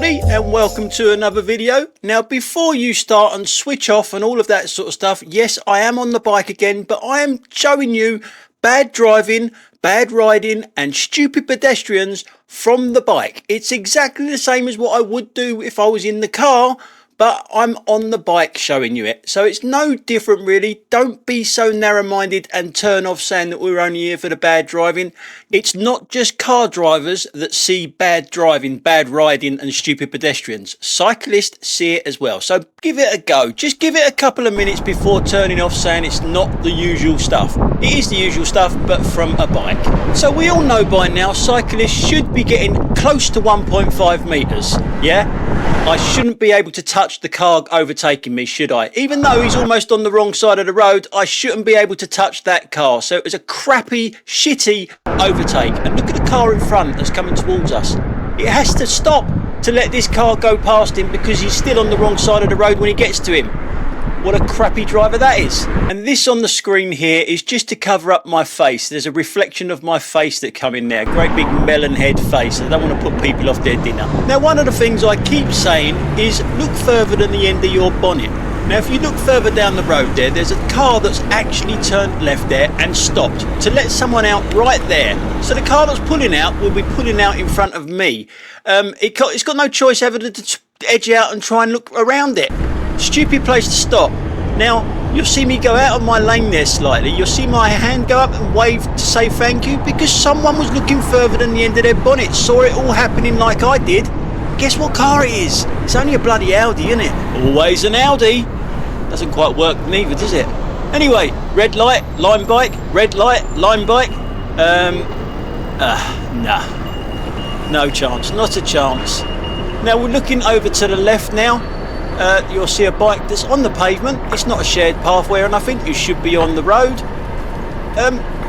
everybody, and welcome to another video. Now before you start and switch off and all of that sort of stuff, yes, I am on the bike again, but I am showing you bad driving, bad riding and stupid pedestrians from the bike. It's exactly the same as what I would do if I was in the car, but I'm on the bike showing you it. So it's no different really. Don't be so narrow-minded and turn off saying that we're only here for the bad driving. It's not just car drivers that see bad driving, bad riding and stupid pedestrians. Cyclists see it as well. So give it a go. Just give it a couple of minutes before turning off saying it's not the usual stuff. It is the usual stuff, but from a bike. So we all know by now cyclists should be getting close to 1.5 metres. Yeah? I shouldn't be able to touch the car overtaking me, should I? Even though he's almost on the wrong side of the road, I shouldn't be able to touch that car. So it was a crappy, shitty overtake. And look at the car in front that's coming towards us. It has to stop to let this car go past him because he's still on the wrong side of the road when he gets to him. What a crappy driver that is. And this on the screen here is just to cover up my face. There's a reflection of my face that come in there. Great big melon head face. I don't want to put people off their dinner. Now one of the things I keep saying is look further than the end of your bonnet. Now if you look further down the road there's a car that's actually turned left there and stopped to let someone out right there. So the car that's pulling out will be pulling out in front of me. It's got no choice other than to edge out and try and look around it. Stupid place to stop. Now you'll see me go out of my lane there slightly. You'll see my hand go up and wave to say thank you because someone was looking further than the end of their bonnet, saw it all happening like I did. Guess what car it is? It's only a bloody Audi, isn't it? Always an Audi. Doesn't quite work neither, does it? Anyway, red light, line bike, red light, line bike. Nah. No chance, not a chance. Now we're looking over to the left now. You'll see a bike that's on the pavement. It's not a shared pathway or nothing. You should be on the road.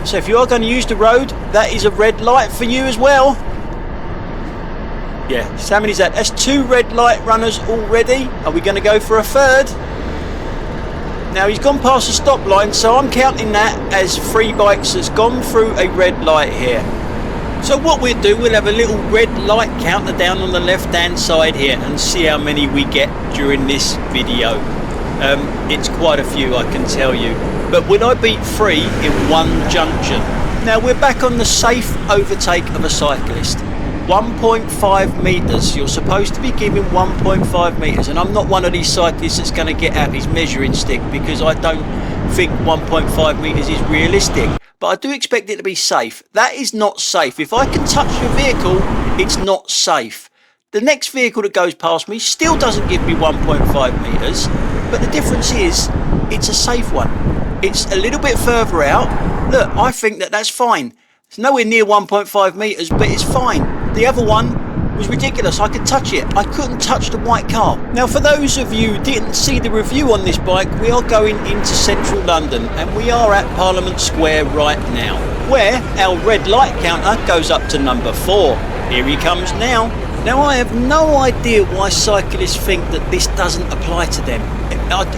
So if you are going to use the road, that is a red light for you as well. Yeah, so how many is that? That's 2 red light runners already. Are we going to go for a third? Now he's gone past the stop line, so I'm counting that as 3 bikes that's gone through a red light here. So what we'll do, we'll have a little red light counter down on the left hand side here and see how many we get during this video. It's quite a few, I can tell you. But will I beat 3 in one junction? Now we're back on the safe overtake of a cyclist. 1.5 metres, you're supposed to be giving 1.5 metres, and I'm not one of these cyclists that's going to get out his measuring stick because I don't think 1.5 metres is realistic. But I do expect it to be safe. That is not safe. If I can touch your vehicle, it's not safe. The next vehicle that goes past me still doesn't give me 1.5 metres, but the difference is it's a safe one. It's a little bit further out. Look, I think that's fine. It's nowhere near 1.5 metres, but it's fine. The other one was ridiculous. I could touch it. I couldn't touch the white car. Now for those of you who didn't see the review on this bike, we are going into central London and we are at Parliament Square right now, where our red light counter goes up to number 4. Here he comes now. Now I have no idea why cyclists think that this doesn't apply to them.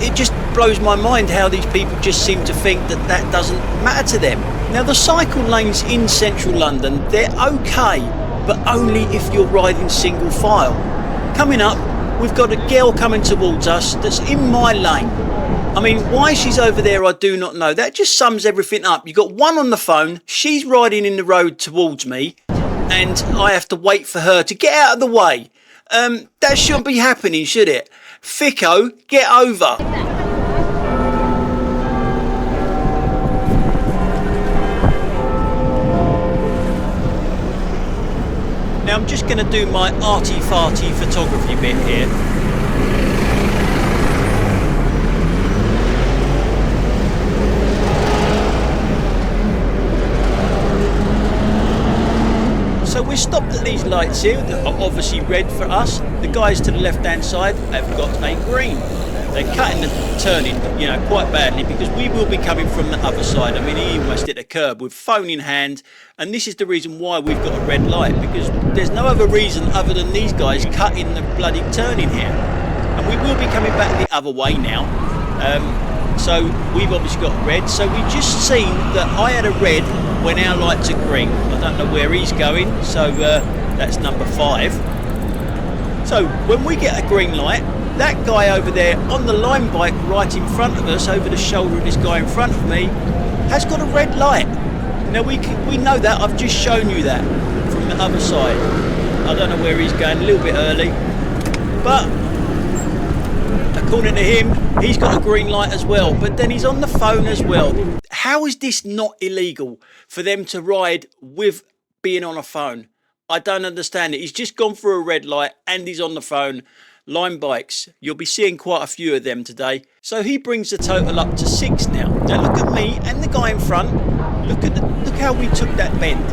It just blows my mind how these people just seem to think that that doesn't matter to them. Now the cycle lanes in central London, they're okay, but only if you're riding single file. Coming up, we've got a girl coming towards us that's in my lane. I mean, why she's over there, I do not know. That just sums everything up. You've got one on the phone, she's riding in the road towards me, and I have to wait for her to get out of the way. That shouldn't be happening, should it? Thicko, get over. Now I'm just going to do my arty-farty photography bit here. So we're stopped at these lights here that are obviously red for us. The guys to the left hand side have got a green. They're cutting the turning, quite badly because we will be coming from the other side. I mean, he almost hit a curb with phone in hand, and this is the reason why we've got a red light, because there's no other reason other than these guys cutting the bloody turning here. And we will be coming back the other way now. So we've obviously got red. So we just seen that I had a red when our lights are green. I don't know where he's going, so that's number 5. So when we get a green light, that guy over there on the line bike right in front of us, over the shoulder of this guy in front of me, has got a red light. Now we know that, I've just shown you that from the other side. I don't know where he's going, a little bit early, but according to him, he's got a green light as well, but then he's on the phone as well. How is this not illegal for them to ride with being on a phone? I don't understand it. He's just gone through a red light and he's on the phone. Line bikes, you'll be seeing quite a few of them today. So he brings the total up to 6 now. Now look at me and the guy in front. Look how we took that bend.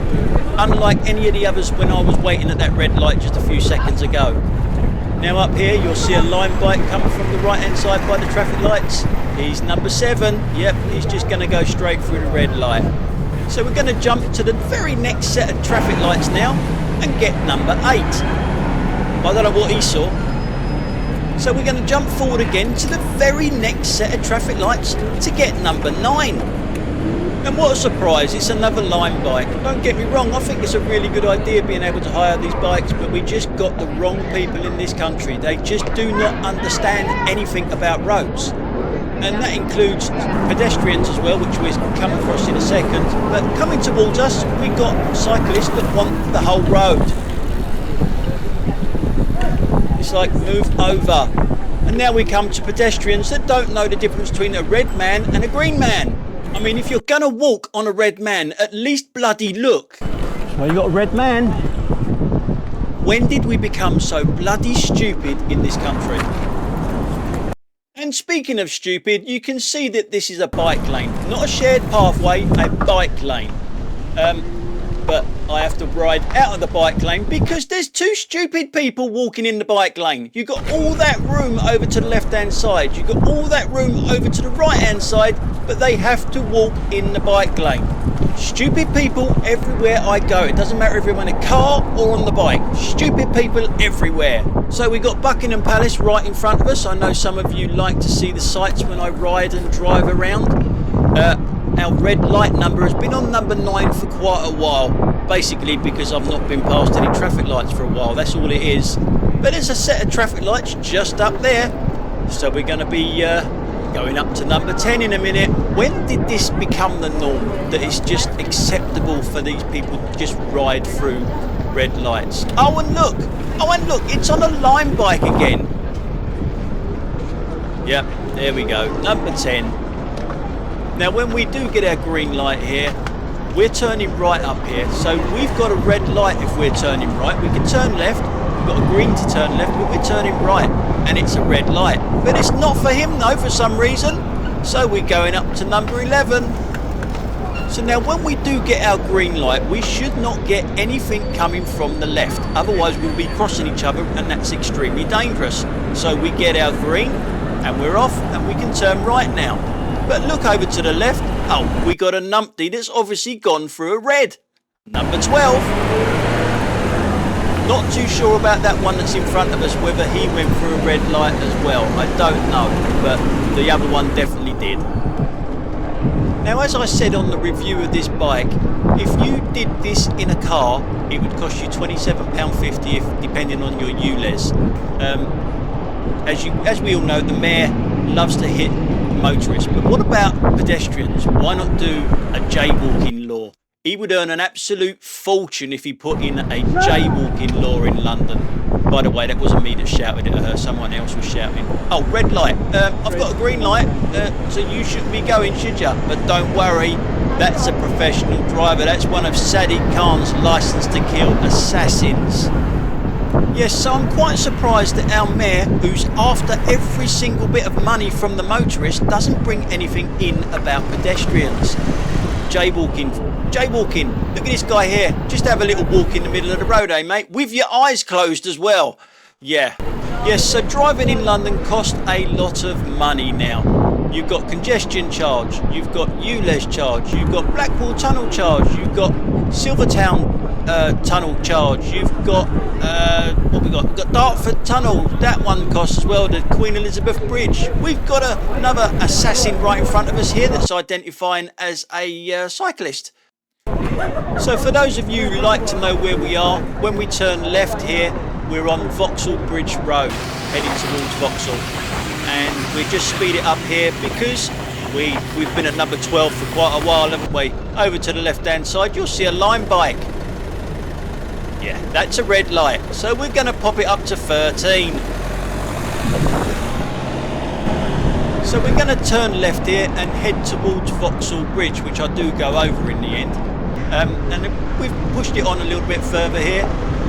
Unlike any of the others when I was waiting at that red light just a few seconds ago. Now up here you'll see a line bike coming from the right hand side by the traffic lights. He's number 7. Yep, he's just going to go straight through the red light. So we're going to jump to the very next set of traffic lights now and get number 8. I don't know what he saw. So we're going to jump forward again to the very next set of traffic lights to get number 9. And what a surprise, it's another line bike. Don't get me wrong, I think it's a really good idea being able to hire these bikes, but we just got the wrong people in this country. They just do not understand anything about roads. And that includes pedestrians as well, which we'll come across in a second. But coming towards us, we've got cyclists that want the whole road. It's like move over. And now we come to pedestrians that don't know the difference between a red man and a green man. I mean, if you're gonna walk on a red man, at least bloody look. Well, you got a red man. When did we become so bloody stupid in this country? And speaking of stupid, you can see that this is a bike lane, not a shared pathway, a bike lane. But I have to ride out of the bike lane because there's 2 stupid people walking in the bike lane. You've got all that room over to the left hand side, you've got all that room over to the right hand side, but they have to walk in the bike lane. Stupid people everywhere I go. It doesn't matter if you're in a car or on the bike. Stupid people everywhere. So we got Buckingham Palace right in front of us. I know some of you like to see the sights when I ride and drive around. Our red light number has been on number 9 for quite a while. Basically because I've not been past any traffic lights for a while. That's all it is. But there's a set of traffic lights just up there. So we're going to be going up to number 10 in a minute. When did this become the norm? That it's just acceptable for these people to just ride through red lights? Oh, and look! It's on a line bike again. Yep, there we go. Number 10. Now, when we do get our green light here, we're turning right up here. So we've got a red light if we're turning right. We can turn left. We've got a green to turn left, but we're turning right. And it's a red light. But it's not for him, though, for some reason. So we're going up to number 11. So now when we do get our green light, we should not get anything coming from the left. Otherwise, we'll be crossing each other, and that's extremely dangerous. So we get our green, and we're off, and we can turn right now. But look over to the left. Oh, we got a numpty that's obviously gone through a red. Number 12. Not too sure about that one that's in front of us, whether he went through a red light as well. I don't know, but the other one definitely did. Now, as I said on the review of this bike, if you did this in a car, it would cost you £27.50 depending on your ULEZ. As we all know, the mayor loves to hit motorists, but what about pedestrians? Why not do a jaywalking law? He would earn an absolute fortune if he put in a jaywalking law in London. By the way, that wasn't me that shouted at her, someone else was shouting. Oh, red light. I've got a green light, so you shouldn't be going, should you? But don't worry, that's a professional driver. That's one of Sadiq Khan's licence to kill assassins. Yes, so I'm quite surprised that our mayor, who's after every single bit of money from the motorists, doesn't bring anything in about pedestrians. Jaywalking. Look at this guy here. Just have a little walk in the middle of the road, eh, mate? With your eyes closed as well. Yeah. Yes, so driving in London costs a lot of money now. You've got congestion charge. You've got ULEZ charge. You've got Blackwall Tunnel charge. You've got Silvertown tunnel charge. You've got what we got? We've got Dartford Tunnel. That one costs as well. The Queen Elizabeth Bridge. We've got another assassin right in front of us here that's identifying as a cyclist. So for those of you who like to know where we are, when we turn left here, we're on Vauxhall Bridge Road, heading towards Vauxhall. And we just speed it up here because we've been at number 12 for quite a while, haven't we? Over to the left-hand side, you'll see a line bike. Yeah, that's a red light. So we're going to pop it up to 13. So we're going to turn left here and head towards Vauxhall Bridge, which I do go over in the end. And we've pushed it on a little bit further here.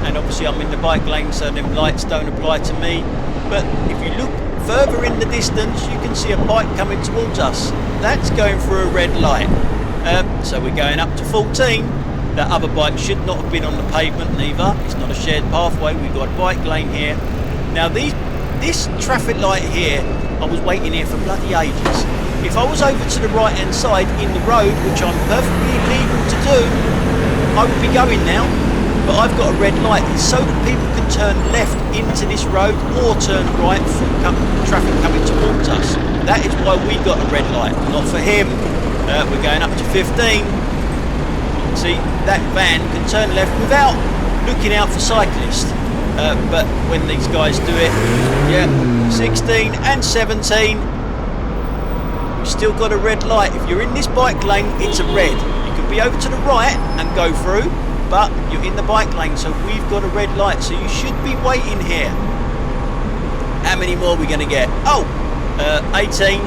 And obviously I'm in the bike lane, so them lights don't apply to me. But if you look further in the distance, you can see a bike coming towards us. That's going through a red light. So we're going up to 14. That other bike should not have been on the pavement neither. It's not a shared pathway. We've got a bike lane here. Now this traffic light here, I was waiting here for bloody ages. If I was over to the right hand side in the road, which I'm perfectly legal to do, I would be going now. But I've got a red light so that people can turn left into this road or turn right for traffic coming towards us. That is why we got a red light, not for him. We're going up to 15. See, that van can turn left without looking out for cyclists. But when these guys do it, yeah, 16 and 17, we've still got a red light. If you're in this bike lane, it's a red. You can be over to the right and go through, but you're in the bike lane, so we've got a red light, so you should be waiting here. How many more are we going to get? Oh, 18.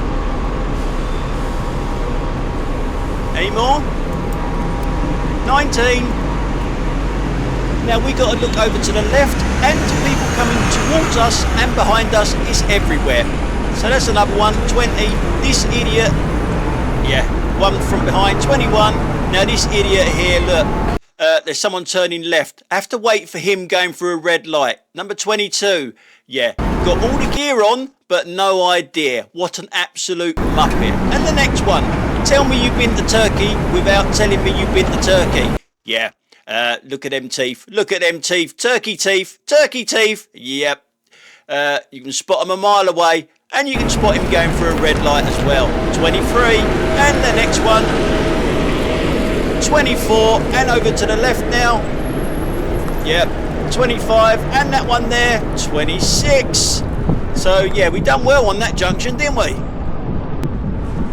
Any more? 19. Now we got to look over to the left, and to people coming towards us and behind us is everywhere. So that's another one. 20. This idiot, yeah, one from behind. 21. Now this idiot here, look. There's someone turning left. I have to wait for him going through a red light. Number 22. Yeah, got all the gear on, but no idea. What an absolute muppet. And the next one. Tell me you've been to Turkey without telling me you've been to Turkey. Yeah, look at them teeth. Look at them teeth. Turkey teeth. Turkey teeth. Yep. You can spot them a mile away. And you can spot him going through a red light as well. 23. And the next one. 24, and over to the left now. Yep, 25, and that one there, 26. So yeah, we done well on that junction, didn't we?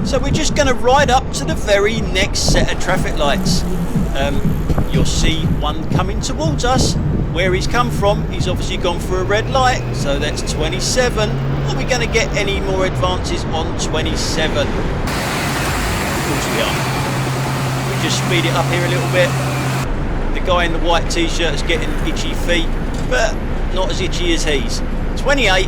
So we're just going to ride up to the very next set of traffic lights. You'll see one coming towards us. Where he's come from, he's obviously gone through a red light, so that's 27. Are we going to get any more advances on 27? Of course we are. Just speed it up here a little bit. The guy in the white t-shirt is getting itchy feet, but not as itchy as he's. 28.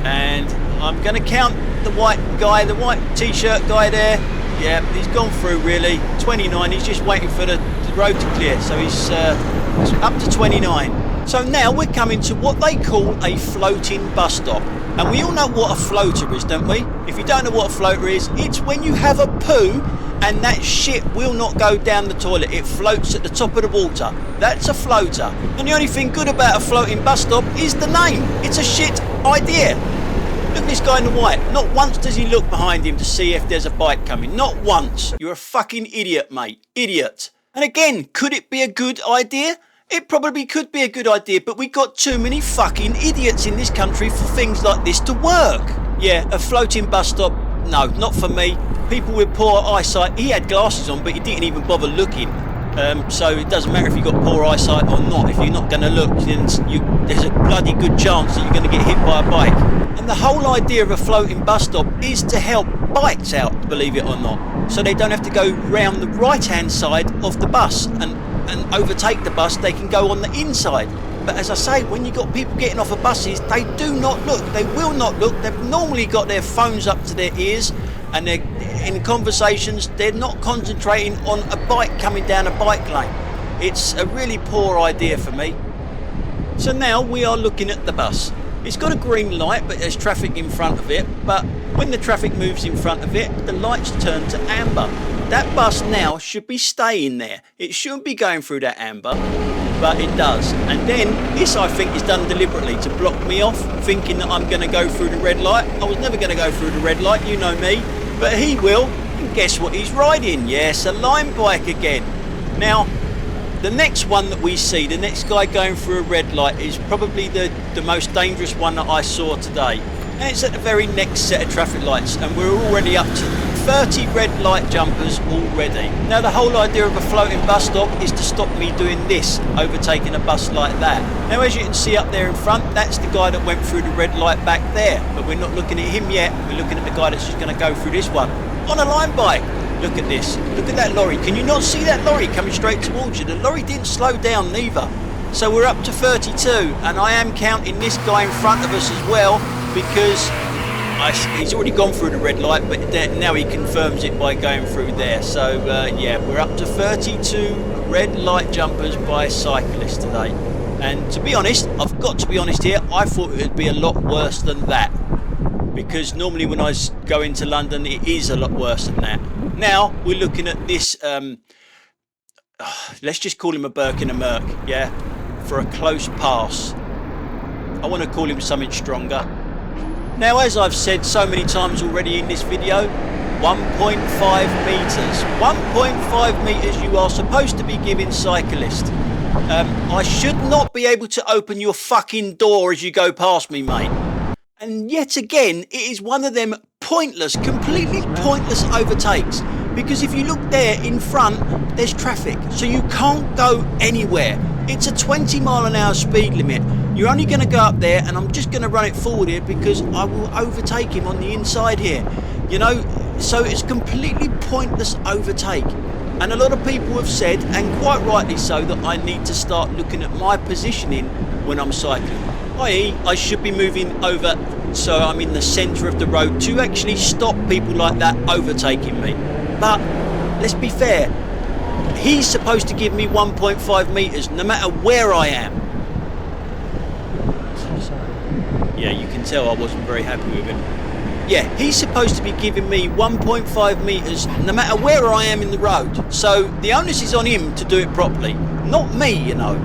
And I'm going to count the white guy, the white t-shirt guy there. Yeah, he's gone through really. 29, he's just waiting for the road to clear. So he's up to 29. So now we're coming to what they call a floating bus stop. And we all know what a floater is, don't we? If you don't know what a floater is, it's when you have a poo and that shit will not go down the toilet. It floats at the top of the water. That's a floater. And the only thing good about a floating bus stop is the name. It's a shit idea. Look at this guy in the white. Not once does he look behind him to see if there's a bike coming. Not once. You're a fucking idiot, mate. Idiot. And again, could it be a good idea? It probably could be a good idea, but we got too many fucking idiots in this country for things like this to work. Yeah, a floating bus stop, no, not for me. People with poor eyesight, he had glasses on, but he didn't even bother looking. So it doesn't matter if you've got poor eyesight or not. If you're not going to look, then there's a bloody good chance that you're going to get hit by a bike. And the whole idea of a floating bus stop is to help bikes out, believe it or not. So they don't have to go round the right-hand side of the bus and overtake the bus. They can go on the inside. But as I say, when you've got people getting off of buses, they do not look. They will not look. They've normally got their phones up to their ears, and they're in conversations. They're not concentrating on a bike coming down a bike lane. It's a really poor idea for me. So now we are looking at the bus. It's got a green light, but there's traffic in front of it. But when the traffic moves in front of it, the lights turn to amber. That bus now should be staying there. It shouldn't be going through that amber, but it does. And then this, I think, is done deliberately to block me off, thinking that I'm going to go through the red light. I was never going to go through the red light, you know me, but he will. And guess what he's riding? Yes, a line bike again. Now, The next one that we see, the next guy going through a red light, is probably the most dangerous one that I saw today. And it's at the very next set of traffic lights, and we're already up to 30 red light jumpers already. Now the whole idea of a floating bus stop is to stop me doing this, overtaking a bus like that. Now as you can see up there in front, that's the guy that went through the red light back there, but we're not looking at him yet, we're looking at the guy that's just going to go through this one on a line bike. Look at this, look at that lorry. Can you not see that lorry coming straight towards you? The lorry didn't slow down neither. So we're up to 32, and I am counting this guy in front of us as well, because he's already gone through the red light, but now he confirms it by going through there. So yeah, we're up to 32 red light jumpers by cyclists today. And to be honest, I've got to be honest here, I thought it would be a lot worse than that, because normally when I go into London it is a lot worse than that. Now we're looking at this, let's just call him a Burke and a Merc, yeah, for a close pass. I want to call him something stronger. Now, as I've said so many times already in this video, 1.5 metres. 1.5 metres you are supposed to be giving cyclists. I should not be able to open your fucking door as you go past me, mate. And yet again, it is one of them pointless, completely pointless overtakes. Because if you look there in front, there's traffic, so you can't go anywhere. It's a 20 mile an hour speed limit. You're only going to go up there, and I'm just going to run it forward here because I will overtake him on the inside here. You know, so it's completely pointless overtake. And a lot of people have said, and quite rightly so, that I need to start looking at my positioning when I'm cycling. I.e., I should be moving over so I'm in the centre of the road to actually stop people like that overtaking me. But let's be fair, he's supposed to give me 1.5 metres no matter where I am. Yeah, you can tell I wasn't very happy with him. Yeah, he's supposed to be giving me 1.5 metres no matter where I am in the road. So the onus is on him to do it properly, not me, you know.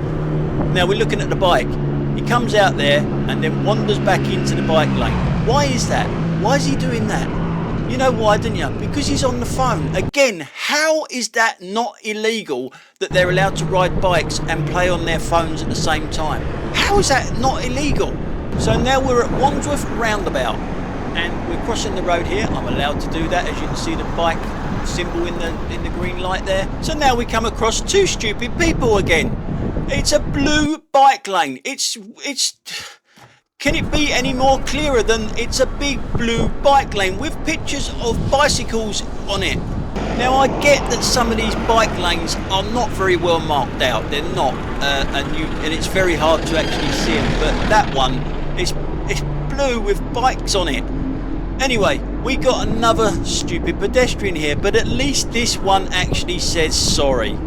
Now we're looking at the bike. He comes out there and then wanders back into the bike lane. Why is that? Why is he doing that? You know why, didn't you? Because he's on the phone. Again, how is that not illegal that they're allowed to ride bikes and play on their phones at the same time? How is that not illegal? So now we're at Wandsworth Roundabout and we're crossing the road here. I'm allowed to do that, as you can see the bike symbol in the green light there. So now we come across two stupid people again. It's a blue bike lane. Can it be any more clearer than it's a big blue bike lane with pictures of bicycles on it? Now I get that some of these bike lanes are not very well marked out. They're not, and it's very hard to actually see them. But that one, it's blue with bikes on it. Anyway, we got another stupid pedestrian here, but at least this one actually says sorry.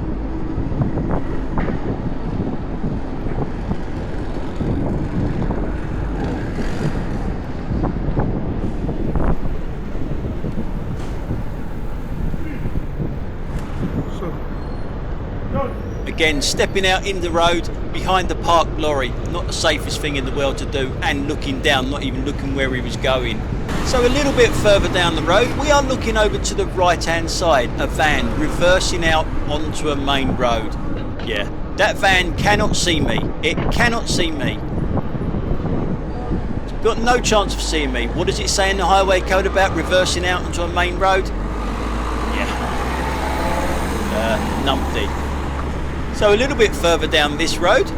Again, stepping out in the road behind the parked lorry, not the safest thing in the world to do, and looking down, not even looking where he was going. So a little bit further down the road, we are looking over to the right hand side, a van reversing out onto a main road. Yeah, that van cannot see me, it cannot see me. It's got no chance of seeing me. What does it say in the highway code about reversing out onto a main road? Yeah, numpty. So a little bit further down this road,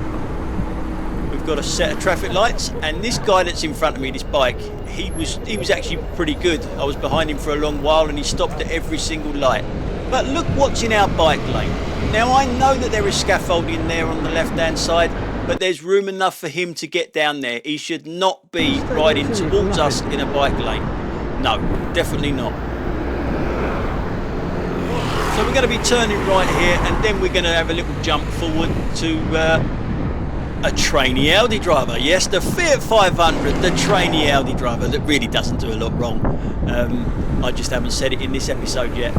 we've got a set of traffic lights, and this guy that's in front of me, this bike, he was actually pretty good. I was behind him for a long while and he stopped at every single light. But look what's in our bike lane. Now I know that there is scaffolding there on the left hand side, but there's room enough for him to get down there. He should not be riding towards us in a bike lane. No, definitely not. So we're going to be turning right here, and then we're going to have a little jump forward to a trainee Audi driver. Yes, the Fiat 500, the trainee Audi driver that really doesn't do a lot wrong. I just haven't said it in this episode yet.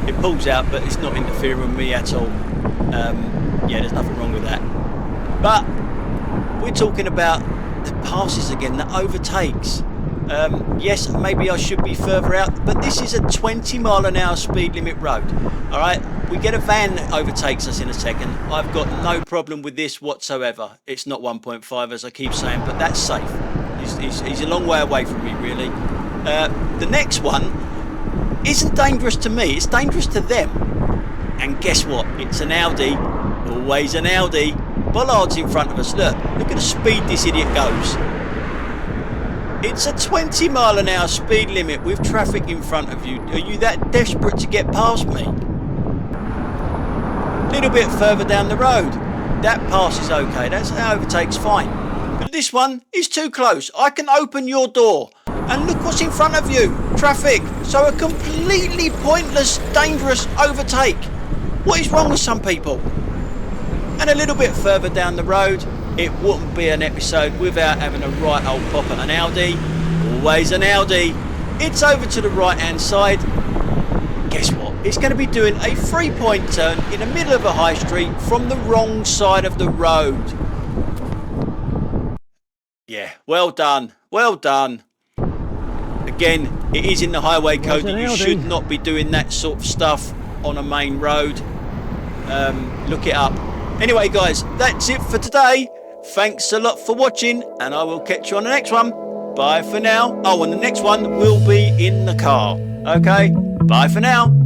It pulls out, but it's not interfering with me at all. Yeah, there's nothing wrong with that. But we're talking about the passes again, the overtakes. Yes, maybe I should be further out, but this is a 20 mile an hour speed limit road. Alright, we get a van that overtakes us in a second. I've got no problem with this whatsoever. It's not 1.5 as I keep saying, but that's safe. He's a long way away from me, really. The next one isn't dangerous to me, it's dangerous to them. And guess what? It's an Audi. Always an Audi. Bollards in front of us. Look at the speed this idiot goes. It's a 20 mile an hour speed limit with traffic in front of you. Are you that desperate to get past me? A little bit further down the road. That pass is okay. That overtake's fine. But this one is too close. I can open your door. And look what's in front of you. Traffic. So a completely pointless, dangerous overtake. What is wrong with some people? And a little bit further down the road, it wouldn't be an episode without having a right old pop at an Audi. Always an Audi. It's over to the right hand side. Guess what? It's going to be doing a 3-point turn in the middle of a high street from the wrong side of the road. Yeah, well done. Well done. Again, it is in the highway code that you should not be doing that sort of stuff on a main road. Look it up. Anyway, guys, that's it for today. Thanks a lot for watching, and I will catch you on the next one. Bye for now. Oh, and the next one will be in the car. Okay, bye for now.